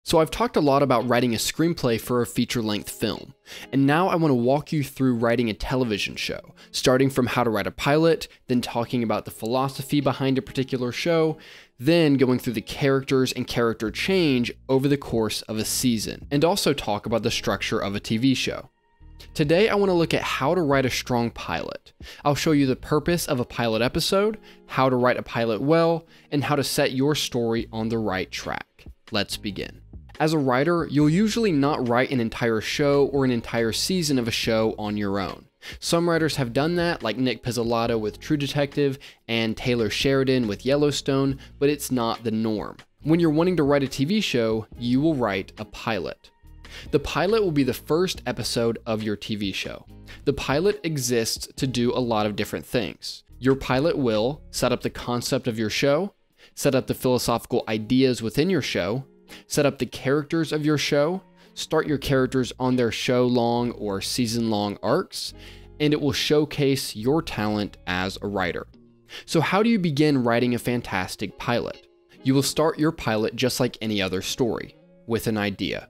So I've talked a lot about writing a screenplay for a feature-length film, and now I want to walk you through writing a television show, starting from how to write a pilot, then talking about the philosophy behind a particular show, then going through the characters and character change over the course of a season, and also talk about the structure of a TV show. Today I want to look at how to write a strong pilot. I'll show you the purpose of a pilot episode, how to write a pilot well, and how to set your story on the right track. Let's begin. As a writer, you'll usually not write an entire show or an entire season of a show on your own. Some writers have done that, like Nick Pizzolatto with True Detective and Taylor Sheridan with Yellowstone, but it's not the norm. When you're wanting to write a TV show, you will write a pilot. The pilot will be the first episode of your TV show. The pilot exists to do a lot of different things. Your pilot will set up the concept of your show, set up the philosophical ideas within your show, set up the characters of your show, start your characters on their show-long or season-long arcs, and it will showcase your talent as a writer. So how do you begin writing a fantastic pilot? You will start your pilot just like any other story, with an idea.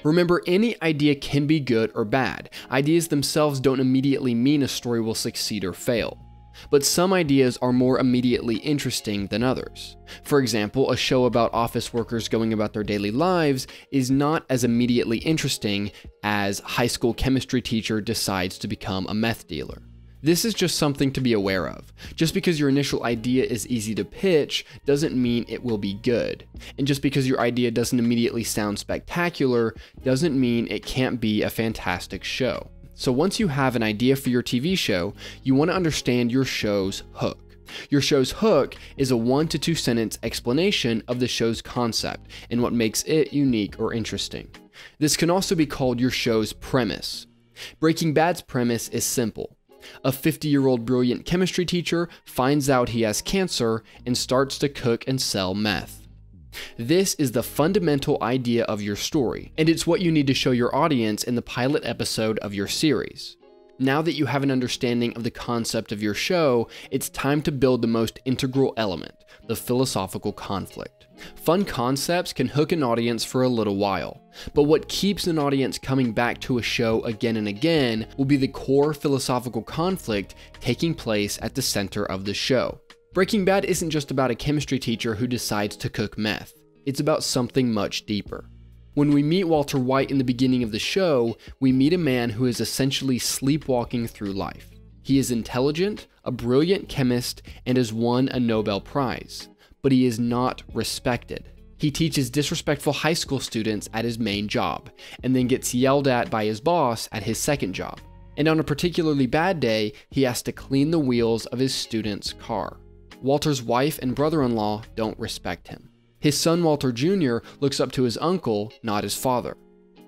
Remember, any idea can be good or bad. Ideas themselves don't immediately mean a story will succeed or fail. But some ideas are more immediately interesting than others. For example, a show about office workers going about their daily lives is not as immediately interesting as high school chemistry teacher decides to become a meth dealer. This is just something to be aware of. Just because your initial idea is easy to pitch doesn't mean it will be good. And just because your idea doesn't immediately sound spectacular doesn't mean it can't be a fantastic show. So once you have an idea for your TV show, you want to understand your show's hook. Your show's hook is a 1 to 2 sentence explanation of the show's concept and what makes it unique or interesting. This can also be called your show's premise. Breaking Bad's premise is simple. A 50-year-old brilliant chemistry teacher finds out he has cancer and starts to cook and sell meth. This is the fundamental idea of your story, and it's what you need to show your audience in the pilot episode of your series. Now that you have an understanding of the concept of your show, it's time to build the most integral element, the philosophical conflict. Fun concepts can hook an audience for a little while, but what keeps an audience coming back to a show again and again will be the core philosophical conflict taking place at the center of the show. Breaking Bad isn't just about a chemistry teacher who decides to cook meth. It's about something much deeper. When we meet Walter White in the beginning of the show, we meet a man who is essentially sleepwalking through life. He is intelligent, a brilliant chemist, and has won a Nobel Prize, but he is not respected. He teaches disrespectful high school students at his main job, and then gets yelled at by his boss at his second job. And on a particularly bad day, he has to clean the wheels of his student's car. Walter's wife and brother-in-law don't respect him. His son Walter Jr. looks up to his uncle, not his father.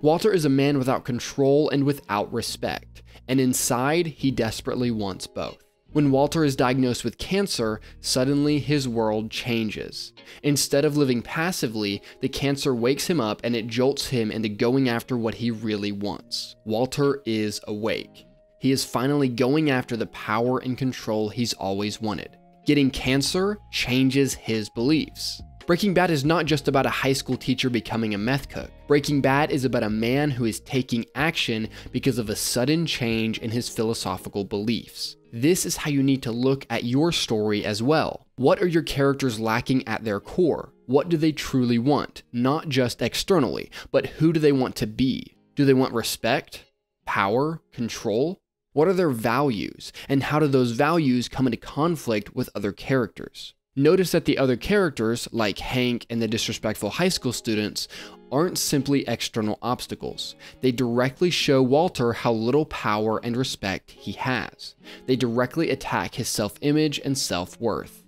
Walter is a man without control and without respect, and inside he desperately wants both. When Walter is diagnosed with cancer, suddenly his world changes. Instead of living passively, the cancer wakes him up and it jolts him into going after what he really wants. Walter is awake. He is finally going after the power and control he's always wanted. Getting cancer changes his beliefs. Breaking Bad is not just about a high school teacher becoming a meth cook. Breaking Bad is about a man who is taking action because of a sudden change in his philosophical beliefs. This is how you need to look at your story as well. What are your characters lacking at their core? What do they truly want? Not just externally, but who do they want to be? Do they want respect, power, control? What are their values, and how do those values come into conflict with other characters? Notice that the other characters, like Hank and the disrespectful high school students, aren't simply external obstacles. They directly show Walter how little power and respect he has. They directly attack his self-image and self-worth.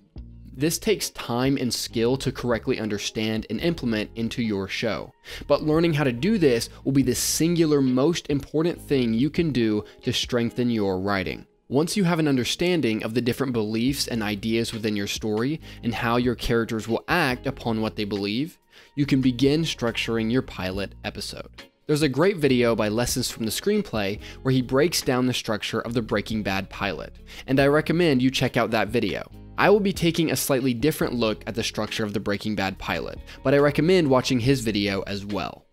This takes time and skill to correctly understand and implement into your show. But learning how to do this will be the singular most important thing you can do to strengthen your writing. Once you have an understanding of the different beliefs and ideas within your story and how your characters will act upon what they believe, you can begin structuring your pilot episode. There's a great video by Lessons from the Screenplay where he breaks down the structure of the Breaking Bad pilot, and I recommend you check out that video. I will be taking a slightly different look at the structure of the Breaking Bad pilot, but I recommend watching his video as well.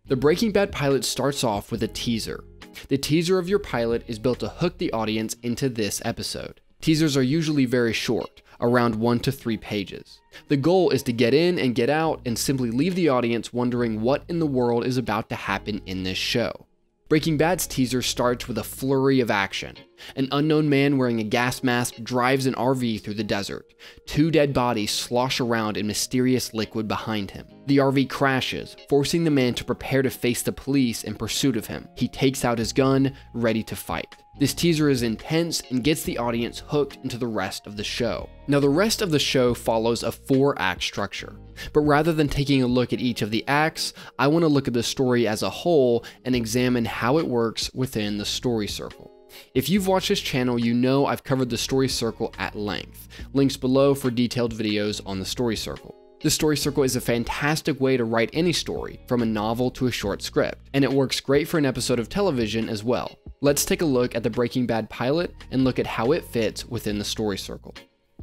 The Breaking Bad pilot starts off with a teaser. The teaser of your pilot is built to hook the audience into this episode. Teasers are usually very short, around 1 to 3 pages. The goal is to get in and get out and simply leave the audience wondering what in the world is about to happen in this show. Breaking Bad's teaser starts with a flurry of action. An unknown man wearing a gas mask drives an RV through the desert. 2 dead bodies slosh around in mysterious liquid behind him. The RV crashes, forcing the man to prepare to face the police in pursuit of him. He takes out his gun, ready to fight. This teaser is intense and gets the audience hooked into the rest of the show. Now, the rest of the show follows a 4-act structure, but rather than taking a look at each of the acts, I want to look at the story as a whole and examine how it works within the story circle. If you've watched this channel, you know I've covered the story circle at length. Links below for detailed videos on the story circle. The story circle is a fantastic way to write any story, from a novel to a short script, and it works great for an episode of television as well. Let's take a look at the Breaking Bad pilot and look at how it fits within the story circle.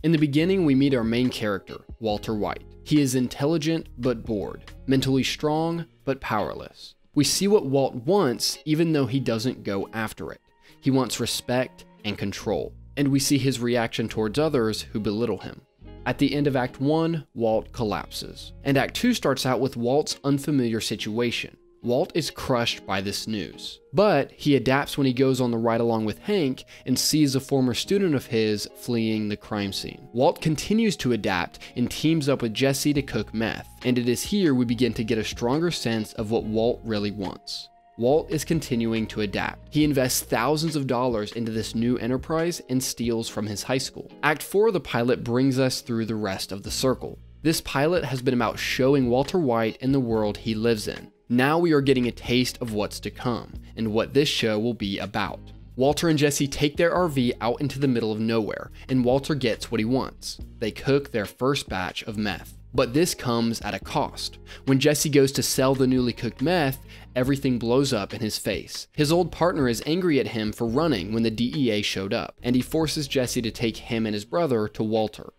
In the beginning, we meet our main character, Walter White. He is intelligent but bored, mentally strong but powerless. We see what Walt wants even though he doesn't go after it. He wants respect and control, and we see his reaction towards others who belittle him. At the end of Act 1, Walt collapses, and Act 2 starts out with Walt's unfamiliar situation. Walt is crushed by this news, but he adapts when he goes on the ride along with Hank and sees a former student of his fleeing the crime scene. Walt continues to adapt and teams up with Jesse to cook meth, and it is here we begin to get a stronger sense of what Walt really wants. Walt is continuing to adapt. He invests thousands of dollars into this new enterprise and steals from his high school. Act 4 of the pilot brings us through the rest of the circle. This pilot has been about showing Walter White and the world he lives in. Now we are getting a taste of what's to come, and what this show will be about. Walter and Jesse take their RV out into the middle of nowhere, and Walter gets what he wants. They cook their first batch of meth. But this comes at a cost. When Jesse goes to sell the newly cooked meth, everything blows up in his face. His old partner is angry at him for running when the DEA showed up, and he forces Jesse to take him and his brother to Walter.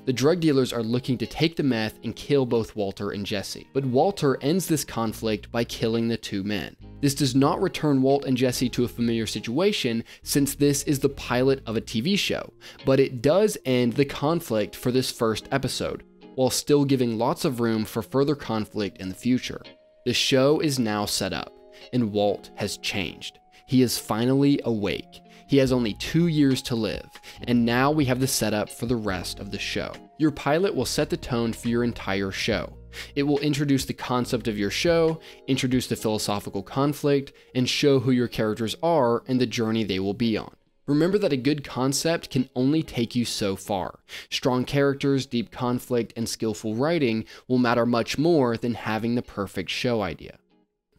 The drug dealers are looking to take the meth and kill both Walter and Jesse, but Walter ends this conflict by killing the 2 men. This does not return Walt and Jesse to a familiar situation since this is the pilot of a TV show, but it does end the conflict for this first episode, while still giving lots of room for further conflict in the future. The show is now set up, and Walt has changed. He is finally awake. He has only 2 years to live, and now we have the setup for the rest of the show. Your pilot will set the tone for your entire show. It will introduce the concept of your show, introduce the philosophical conflict, and show who your characters are and the journey they will be on. Remember that a good concept can only take you so far. Strong characters, deep conflict, and skillful writing will matter much more than having the perfect show idea.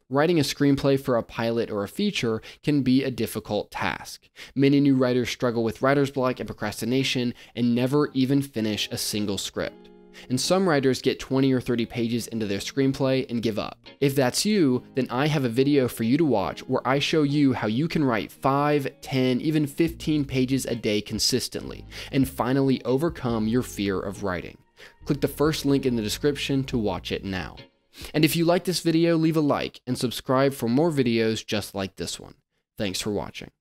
Writing a screenplay for a pilot or a feature can be a difficult task. Many new writers struggle with writer's block and procrastination and never even finish a single script. And some writers get 20 or 30 pages into their screenplay and give up. If that's you, then I have a video for you to watch where I show you how you can write 5, 10, even 15 pages a day consistently, and finally overcome your fear of writing. Click the first link in the description to watch it now. And if you like this video, leave a like and subscribe for more videos just like this one. Thanks for watching.